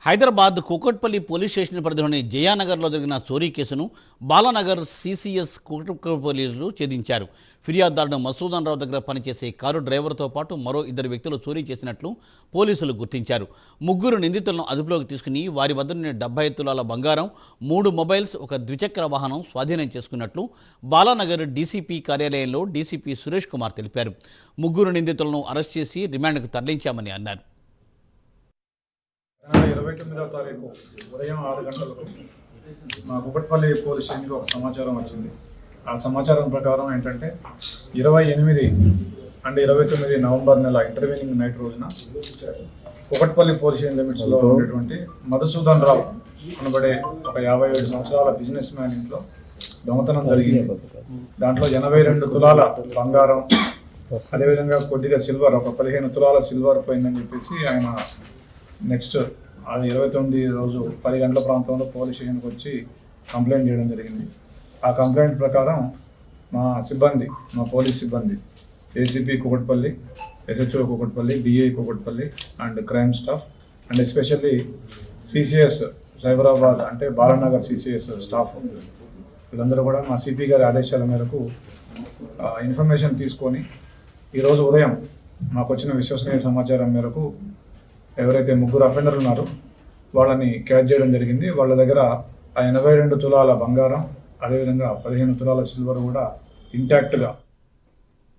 Hyderabad Kukatpally police station పరిధిలోని జయానగర్లో జరిగిన చోరీ కేసును బాలానగర్ సిసిఎస్ కూకట్పల్లి పోలీసులు ఛేదించారు. ఫిర్యాదుదారుడు మసూదన్ రావు దగ్గర పనిచేసే కారు డ్రైవర్తో పాటు మరో 2 వ్యక్తులు చోరీ చేసినట్లు పోలీసులు గుర్తించారు. 3 నిందితులను అదుపులోకి తీసుకుని వారి వద్ద నుండి 70 తులాల బంగారం, 3 మొబైల్స్, ఒక ద్విచక్ర వాహనం స్వాధీనం చేసుకున్నట్లు బాలానగర్ డీసీపీ కార్యాలయంలో డీసీపీ సురేష్ కుమార్ తెలిపారు. 3 నిందితులను అరెస్ట్ చేసి రిమాండ్కు తరలించామని అన్నారు. 29వ తారీఖు ఉదయం 6 గంటలకు మా కూకట్పల్లి పోలీస్ స్టేషన్కి ఒక సమాచారం వచ్చింది. ఆ సమాచారం ప్రకారం ఏంటంటే 28 అండ్ 29 నవంబర్ నెల ఇంటర్వ్యూనింగ్ నైట్ రోజున కూకట్పల్లి పోలీస్ స్టేషన్ లిమిట్స్లో ఉండేటువంటి మధుసూదన్ రావు అనబడే ఒక 57 సంవత్సరాల బిజినెస్ మ్యాన్ ఇంట్లో దొంగతనం జరిగింది. దాంట్లో 82 తులాల బంగారం, అదేవిధంగా కొద్దిగా సిల్వర్, ఒక 15 తులాల సిల్వర్ పోయిందని చెప్పేసి ఆయన నెక్స్ట్ అది 29 రోజు 10 గంటల ప్రాంతంలో పోలీస్ స్టేషన్కి వచ్చి కంప్లైంట్ చేయడం జరిగింది. ఆ కంప్లైంట్ ప్రకారం మా పోలీస్ సిబ్బంది ACP Kukatpally, SHO Kukatpally, DI Kukatpally and crime staff and especially CCS Cyberabad అంటే బాలానగర్ సిసిఎస్ స్టాఫ్ వీళ్ళందరూ కూడా మా సిపి గారి ఆదేశాల మేరకు ఇన్ఫర్మేషన్ తీసుకొని ఈరోజు ఉదయం మాకు వచ్చిన విశ్వసనీయ సమాచారం మేరకు ఎవరైతే 3 అఫెండర్లు ఉన్నారో వాళ్ళని క్యాచ్ చేయడం జరిగింది. వాళ్ళ దగ్గర ఆ 82 తులాల బంగారం, అదేవిధంగా 15 తులాల సిల్వర్ కూడా ఇంటాక్ట్గా